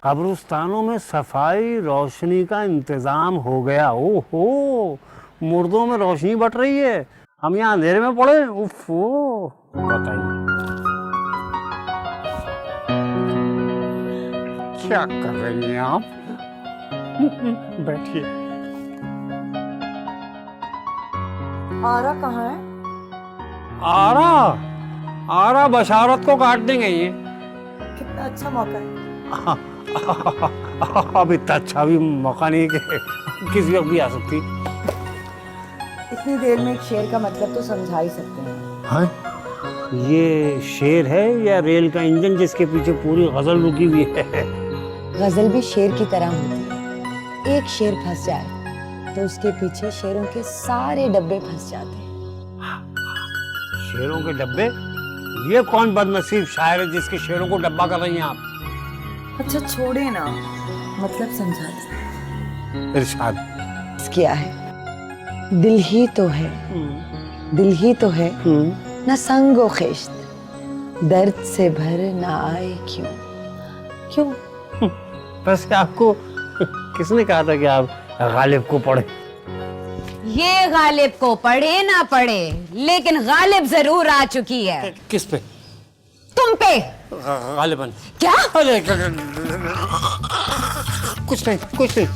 कब्रिस्तानों में सफाई रोशनी का इंतजाम हो गया। ओहो, मुर्दों में रोशनी बट रही है, हम यहाँ अंधेरे में पड़े। उफ़ो, बताइए क्या कर रही हैं आप? बैठिए। आरा कहाँ है? आरा आरा बशारत को काट देंगे ये। कितना अच्छा मौका है। अब इतना अच्छा भी मौका नहीं है कि किसी वक्त भी आ सकती। इतनी देर में एक शेर का मतलब तो समझा ही सकते हैं। हाँ? ये शेर है या रेल का इंजन जिसके पीछे पूरी गजल रुकी हुई है? गजल भी शेर की तरह होती है। एक शेर फंस जाए तो उसके पीछे शेरों के सारे डब्बे फंस जाते हैं। शेरों के डब्बे? ये कौन बदनसीब शायर है जिसके शेरों को डब्बा कर रही हैं आप? अच्छा छोड़े ना, मतलब समझा दे। इरशाद। क्या है? दिल ही तो है, दिल ही तो है, न संगो खिश्त, दर्द से भर ना आए क्यों? क्यों? वैसे आपको किसने कहा था कि आप गालिब को पढ़े? ये गालिब को पढ़े ना पढ़े, लेकिन गालिब जरूर आ चुकी है। किस पे? तुम पे। गालिबन। क्या? अरे कुछ नहीं।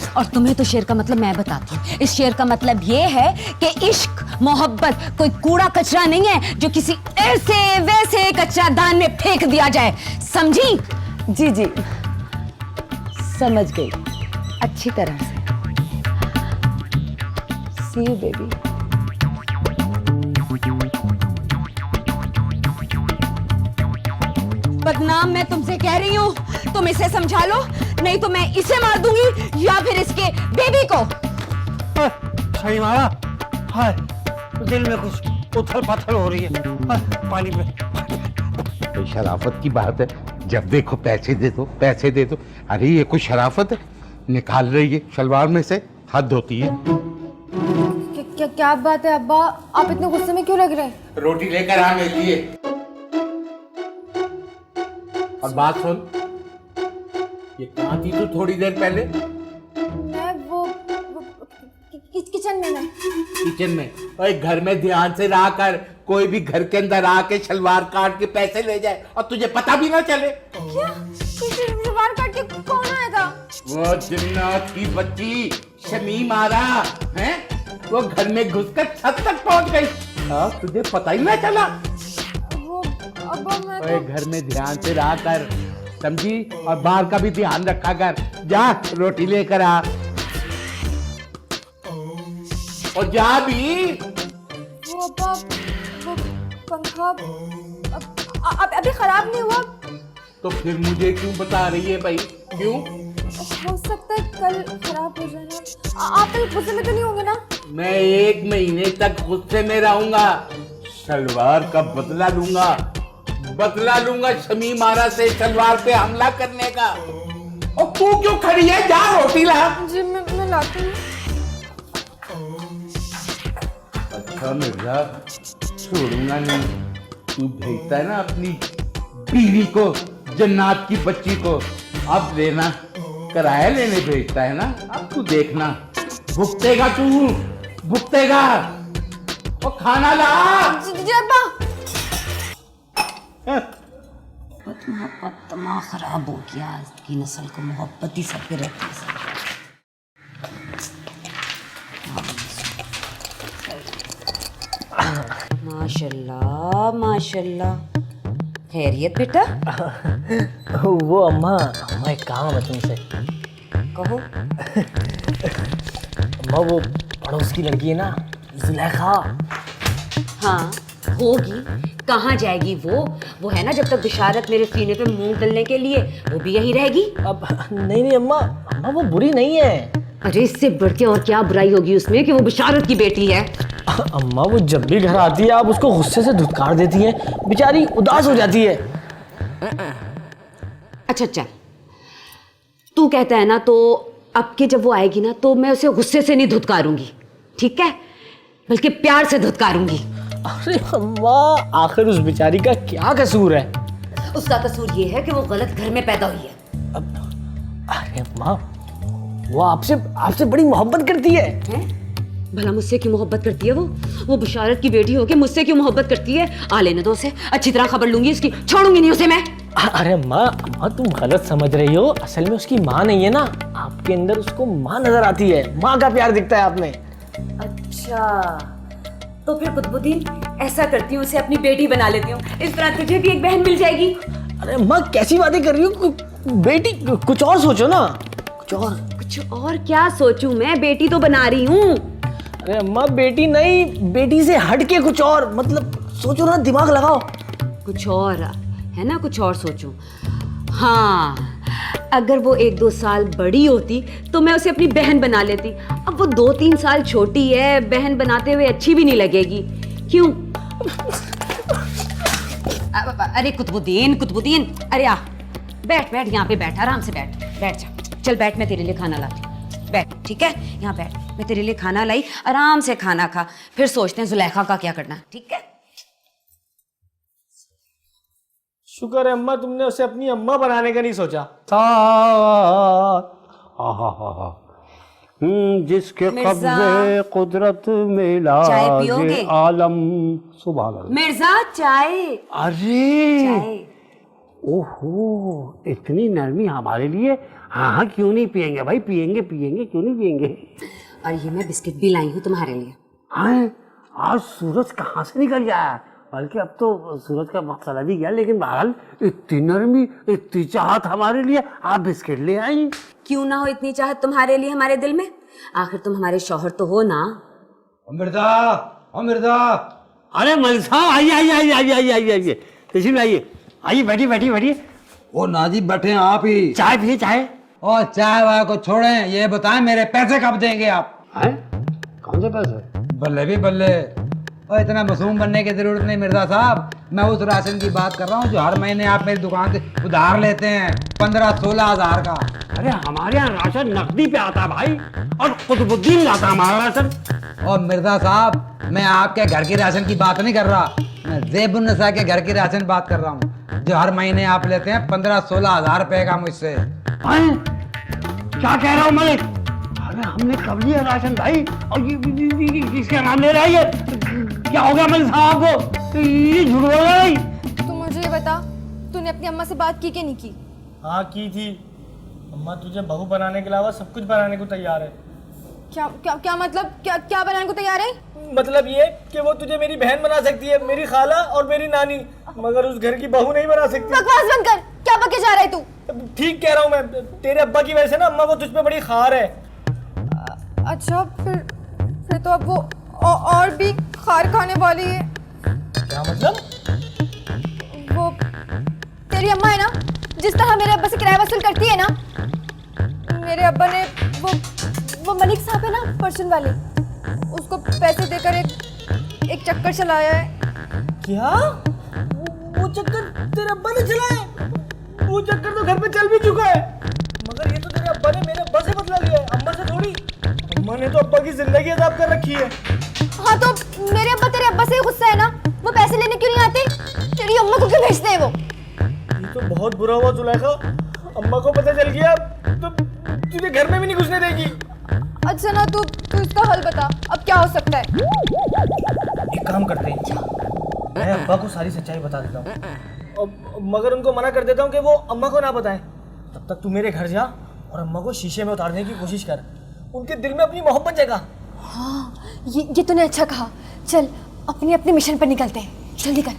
और तुम्हें तो शेर का मतलब मैं बताती हूँ। इस शेर का मतलब ये है कि इश्क मोहब्बत कोई कूड़ा कचरा नहीं है जो किसी ऐसे वैसे कचरा दान में फेंक दिया जाए, समझी? जी जी, समझ गई अच्छी तरह से। See you, baby. बदनाम मैं तुमसे कह रही हूँ, तुम इसे समझा लो, नहीं तो मैं इसे मार दूंगी या फिर इसके बेबी को। सही मारा। हाय, दिल में कुछ उथल पथल हो रही है। पानी पे। शराफत की बात है, जब देखो पैसे दे दो, पैसे दे दो। अरे ये कोई शराफत है? निकाल रही है शलवार में से, हद होती है। क्या बात है अब्बा, आप इतने गुस्से में क्यों लग रहे हैं? रोटी लेकर आ मेरे लिए। और बात सुन, ये कहाँ थी तू थोड़ी देर पहले? मैं वो किचन में ना। किचन में? ओए घर में ध्यान से रहा कर, कोई भी घर के अंदर आके शलवार काट के पैसे ले जाए और तुझे पता भी ना चले। क्या? शलवार काट के कौन आया था? वो जिन्नात की बच्ची शमीम आरा है, वो घर में घुसकर छत तक पहुंच गई। हाँ, तुझे पता ही ना चला। वो अब्बा मैं ओए घर में ध्यान से रहा कर, समझी? और बाहर का भी ध्यान रखा कर। जा रोटी लेकर आ और जा भी। वो अब्बा, वो पंखा अभी खराब नहीं हुआ? तो फिर मुझे क्यों बता रही है भाई? क्यों? हो सकता है कल खराब हो जाए ना। आप गुस्से में तो नहीं होंगे ना? मैं 1 महीने तक गुस्से में रहूंगा, सलवार का बदला लूंगा शमीम आरा से सलवार पे हमला करने का। और तू क्यों खड़ी है? जा रोटी ला। जी मैं लाती हूँ। अच्छा मिर्जा, छोड़ूंगा नहीं। तू भेजता है ना अपनी बीवी को, जन्नात की बच्ची को, अब लेना, किराया लेने भेजता है ना। अब तू देखना, भुगतेगा तू, भुगतेगा। और खाना ला। जी अब्बा। दिमाग खराब हो गया, इसकी नस्ल को मोहब्बत ही सबके रहती है। माशाल्लाह माशाल्लाह। खैरियत बेटा? वो अम्मा एक काम है तुमसे। कहो। अम्मा वो पड़ोस की लड़की है ना, जुलेखा। हाँ होगी, कहाँ जाएगी वो है ना, जब तक बिशारत मेरे सीने पे मूंग डलने के लिए, वो भी यही रहेगी। अब नहीं अम्मा वो बुरी नहीं है। अरे इससे बढ़ के और क्या बुराई होगी उसमें कि वो बिशारत की बेटी है। अम्मा वो जब भी घर आती है आप उसको गुस्से से धुतकार देती हैं, बेचारी उदास हो जाती है। अच्छा चल, तू कहता है ना, तो अब के जब वो आएगी ना तो मैं उसे गुस्से से नहीं धुतकारूंगी, ठीक है, बल्कि प्यार से धुतकारूंगी। अरे अम्मा, आखिर उस बेचारी का क्या कसूर है? उसका कसूर ये है कि वो गलत घर में पैदा हुई है। अरे अम्मा, वो आपसे आपसे बड़ी मोहब्बत करती है। हैं? भला मुझसे क्यों मोहब्बत करती है वो बुशारत की बेटी होके मुझसे क्यों मोहब्बत करती है? आ लेने दो उसे, अच्छी तरह खबर लूंगी इसकी, छोड़ूंगी नहीं उसे मैं। अरे अम्मा, अम्मा तुम गलत समझ रही हो। असल में उसकी माँ नहीं है ना, आपके अंदर उसको माँ नजर आती है, माँ का प्यार दिखता है आप में। अच्छा, तो फिर कुतुबुद्दीन ऐसा करती हूँ, उसे अपनी बेटी बना लेती हूँ, इस तरह तुझे भी एक बहन मिल जाएगी। अरे अम्मा कैसी बातें कर रही हो? बेटी कुछ और सोचो ना, कुछ और क्या सोचूं मैं? बेटी तो बना रही हूँ। अरे अम्मा बेटी नहीं, बेटी से हट के कुछ और, मतलब सोचो ना, दिमाग लगाओ। कुछ और है ना, कुछ और सोचूं। हाँ, अगर वो 1-2 साल बड़ी होती तो मैं उसे अपनी बहन बना लेती। अब वो 2-3 साल छोटी है, बहन बनाते हुए अच्छी भी नहीं लगेगी। क्यों? अरे कुतुबुद्दीन, अरे आ, बैठ यहाँ पे बैठ, आराम से बैठ जा। चल बैठ, मैं तेरे लिए खाना लाती हूँ। बैठ, ठीक है, यहाँ बैठ, मैं तेरे लिए खाना लाई, आराम से खाना खा, फिर सोचते हैं जुलेखा का क्या करना है, ठीक है? शुक्र है अम्मा, तुमने उसे अपनी अम्मा बनाने का नहीं सोचा। जिसके मिर्जा, कब्जे कुदरत में चाय लागे पियोगे? आलम। सुभान अल्लाह। मिर्जा चाय। अरे चाय। ओहो, इतनी नरमी हमारे लिए। हाँ, क्यों नहीं पियेंगे भाई, पियेंगे, क्यों नहीं पियेंगे। और ये मैं बिस्किट भी लाई हूँ तुम्हारे लिए। हाँ, आज सूरज कहाँ से निकल गया, बल्कि अब तो सूरज का वक्त चला भी गया, लेकिन बहरहाल इतनी नरमी, इतनी चाहत हमारे लिए, आप बिस्किट ले आई। क्यों ना हो इतनी चाहत तुम्हारे लिए हमारे दिल में, आखिर तुम हमारे शौहर तो हो ना। मिर्जा, अरे मलिक साहब, आइए, तशरीफ लाइए, आइए, बैठिए। वो नाजी बैठे हैं आप ही। चाय पिए, चाय। और चाय वाय को छोड़ें, ये बताएं मेरे पैसे कब देंगे आप? हैं? कौन से पैसे? बल्ले भी बल्ले, और इतना मासूम बनने की जरूरत नहीं मिर्जा साहब। मैं उस राशन की बात कर रहा हूँ जो हर महीने आप मेरी दुकान से उधार लेते हैं, 15-16 हजार का। अरे हमारे यहाँ राशन नकदी पे आता है भाई, और कुतुबुद्दीन लाता हमारा राशन। और मिर्जा साहब, मैं आपके घर की राशन की बात नहीं कर रहा, मैं ज़ेबुन्निसा के घर की राशन बात कर रहा हूँ, जो हर महीने आप लेते हैं 15-16 हजार रुपए का मुझसे। क्या कह रहा हूँ मलिक? अरे हमने कब लिया राशन भाई, और ये किसका नाम ले रहा है ये? क्या हो गया मलिक साहब को? ये झूठ बोल रहा है। तू मुझे ये बता, तूने अपनी अम्मा से बात की कि नहीं की? हाँ की थी। अम्मा तुझे बहू बनाने के अलावा सब कुछ बनाने को तैयार है। क्या मतलब, क्या बनाने को तैयार है? मतलब ये कि वो तुझे मेरी बहन बना सकती है, मेरी खाला और मेरी नानी, मगर उस घर की बहू नहीं बना सकती। बकवास बंद कर, क्या बके जा रहा है तू? ठीक कह रहा हूँ मैं, तेरे अब्बा की वजह से ना अम्मा को तुझ पे बड़ी खार है। अच्छा, फिर तो अब वो और भी खार खाने वाली है। क्या मतलब? वो तेरी अम्मा है ना, जिस तरह मेरे अब्बा से किराया वसूल करती है ना, मेरे अब्बा ने वो मलिक साहब है ना, पर्सन वाले, उसको पैसे देकर एक चक्कर चलाया है। क्या? वो चक्कर तेरे अब्बा ने चलाया? वो चक्कर तो घर पे चल भी चुका है, मगर ये तो तेरे अब्बा ने मेरे अब्बा से बदला लिया है, अम्मा से थोड़ी। अम्मा ने तो अब्बा की जिंदगी अदाब कर रखी है। हाँ तो मेरे अब्बा तेरे अब्बा से ही गुस्सा है ना, वो पैसे लेने क्यों नहीं आते? तेरी अम्मा को क्यों भेजते हैं वो? ये तो बहुत बुरा हुआ जुलेखा, अम्मा को पता चल गया तो तुझे घर में भी नहीं घुसने देगी। अच्छा ना, तू इसका हल बता, अब क्या हो सकता है? एक काम करते हैं, मैं अब्बा को सारी सच्चाई बता देता हूँ, मगर उनको मना कर देता हूँ कि वो अम्मा को ना बताएं। तब तक तू मेरे घर जा और अम्मा को शीशे में उतारने की कोशिश कर, उनके दिल में अपनी मोहब्बत जगा। हाँ, ये तूने अच्छा कहा। चल अपनी अपनी मिशन पर निकलते हैं, जल्दी कर।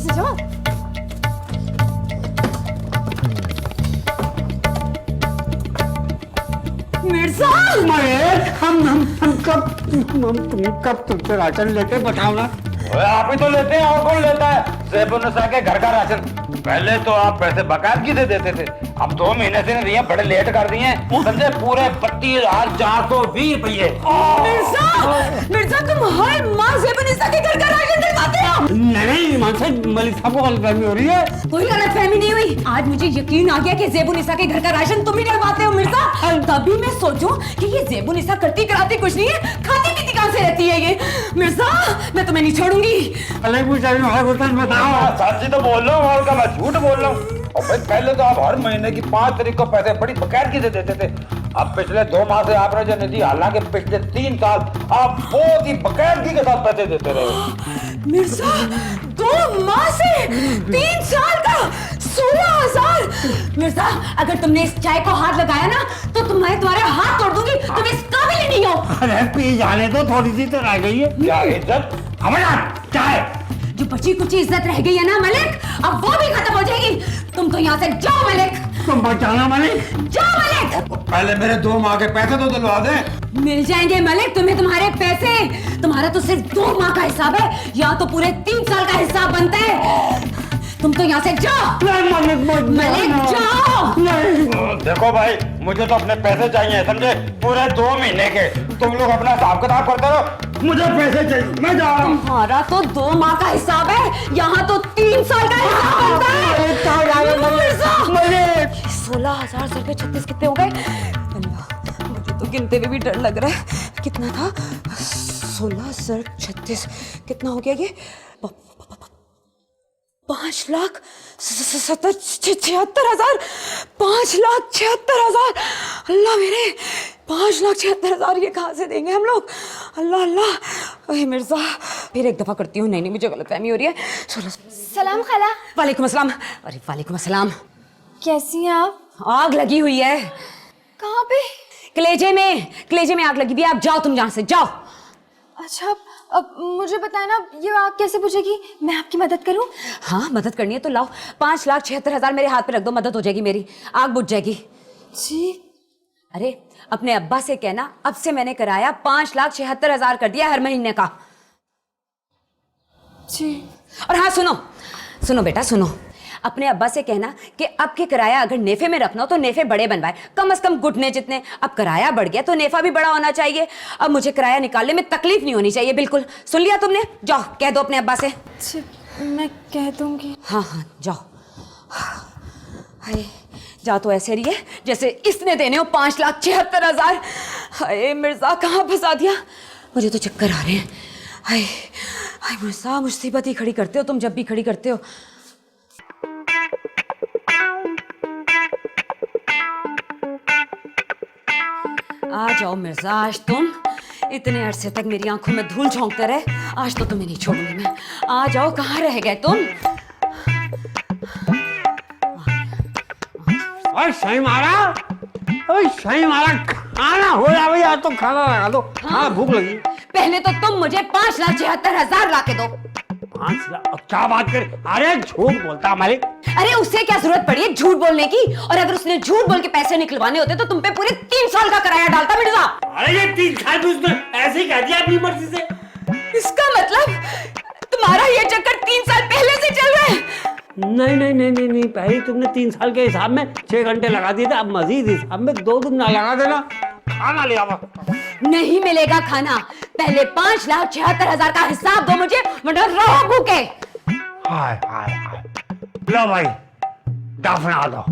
जाओ। मिर्जा, हम कब तुमसे राशन लेते, बताओ ना। आप ही तो लेते हैं, और कौन लेता है? ज़ेबुन्निसा के घर का राशन पहले तो आप पैसे बकायदगी से देते थे, अब 2 महीने से नहीं दिए, बड़े लेट कर दिए। समझे, पूरे 32,420 रुपये। मिर्जा तुम हर माँ ज़ेबुनिसा के घर का राशन दिलवाते हो। नहीं ईमान से मलिक साहब को गलतफहमी हो रही है। कोई गलतफहमी नहीं हुई। आज मुझे यकीन आ गया कि ज़ेबुनिसा के घर का राशन तुम ही डलवाते हो मिर्जा। तभी मैं सोचूं कि ये ज़ेबुनिसा करती कराती कुछ नहीं है, खाती पीती कहाँ से रहती है ये। मिर्जा मैं तुम्हें नहीं छोड़ूंगी। बताओ सच्ची तो बोल रहा हूँ और क्या मैं झूठ बोल रहा हूँ। और भाई पहले तो आप हर महीने की 5 तारीख को पैसे बड़ी बकायदगी से देते थे, अब पिछले 2 माह से आपने जो नहीं दी, हालांकि पिछले 3 साल आप बहुत ही बकायदगी के साथ पैसे देते रहे। मिर्जा 2 माह से 3 साल का 16,000। मिर्जा अगर तुमने इस चाय को हाथ लगाया ना तो तुम्हारे हाथ तोड़ दूंगी। तुम इस काबिल ही नहीं हो। अरे पी जाने तो थोड़ी सी तो रह गई है। क्या इज्जत? हमारा चाय जो बची कुछ इज्जत रह गई है ना मलिक, अब वो भी खत्म हो जाएगी। तुम तो यहाँ से जाओ मलिक। तुम बचाना मलिक। जाओ मलिक। पहले मेरे 2 माह के पैसे तो दिलवा दें। मिल जाएंगे मलिक तुम्हें तुम्हारे पैसे। तुम्हारा तो सिर्फ 2 माह का हिसाब है, यहाँ तो पूरे 3 साल का हिसाब बनता है। तुम तो यहाँ से जाओ मलिक, जाओ। देखो भाई, मुझे तो अपने पैसे चाहिए, समझे, पूरे 2 महीने के। तुम लोग अपना हिसाब किताब करते रहो, मुझे पैसे चाहिए, मैं जा रहा हूँ। तुम्हारा तो 2 माह का हिसाब है, यहाँ तो 3 साल का हिसाब बनता है। 16,000 रुपए 36 कितने हो गए? अल्लाह मुझे तो गिनते हुए भी डर लग रहा है। कितना था? 16 सर 36 कितना हो गया ये? 5,76,000। 5,76,000। अल्लाह मेरे 5,76,000 ये कहाँ से देंगे हम लोग? अल्लाह अल्लाह। अरे मिर्जा फिर एक दफा करती हूँ। नहीं मुझे गलतफहमी हो रही है। सलाम खाला। वालेकुम अस्सलाम। अरे वालेकुम अस्सलाम। कैसी हैं आप? आग लगी हुई है। कहाँ पे? कलेजे में आग लगी हुई है। आप जाओ, तुम यहाँ से जाओ। अच्छा अब मुझे बताए ना, ये आग कैसे बुझेगी? मैं आपकी मदद करूं? हाँ मदद करनी है तो लाओ। 5,76,000 मेरे हाथ पे रख दो, मदद हो जाएगी मेरी, आग बुझ जाएगी। जी। अरे अपने अब्बा से कहना अब से मैंने कराया 5,76,000 कर दिया हर महीने का। जी। और हाँ सुनो बेटा सुनो, अपने अब्बा से कहना कि अब के किराया अगर नेफे में रखना हो तो नेफे बड़े बनवाए, कम से कम घुटने जितने। अब किराया बढ़ गया तो नेफा भी बड़ा होना चाहिए। अब मुझे किराया निकालने में तकलीफ नहीं होनी चाहिए बिल्कुल। सुन लिया तुमने? जाओ कह दो अपने अब्बा से। जी मैं कह दूंगी। हाँ जाओ। हाय जा तो ऐसे रही है जैसे इसने देने हो 5,76,000। हाय मिर्जा कहाँ फंसा दिया? मुझे तो चक्कर आ रहे हैं। हाय हाय मिर्जा मुसीबत ही खड़ी करते हो तुम जब भी खड़ी करते हो। आ जाओ मिर्जा, आज तुम इतने अरसे तक मेरी आंखों में धूल झोंकते रहे, आज तो तुम्हें नहीं छोड़ूंगी मैं। आ जाओ, कहाँ रह गए तुम? सही मारा खाना हो जा भैया, तो खाना लगा दो। हाँ भूख लगी। पहले तो तुम मुझे 5,76,000 ला के दो। 5 लाख? अब क्या बात कर? अरे झूठ बोलता मालिक। अरे उससे क्या जरूरत पड़ी है झूठ बोलने की? और अगर उसने झूठ बोल के पैसे निकलवाने होते तो तुम पे पूरे 3 साल का किराया डालता मिर्जा। अरे ये 3 साल भी उसने ऐसे ही कह दिया अपनी मर्जी से। इसका मतलब तुम्हारा ये चक्कर 3 साल पहले से चल रहा है? नहीं, पहले तुमने 3 साल के हिसाब में 6 घंटे लगा दिए थे, अब मजीद हिसाब में 2 दिन ना लगा देना। खाना ले आओ। नहीं मिलेगा खाना, पहले 5,76,000 का हिसाब दो मुझे, वरना रहो भूखे। हाय लो भाई दफना दो।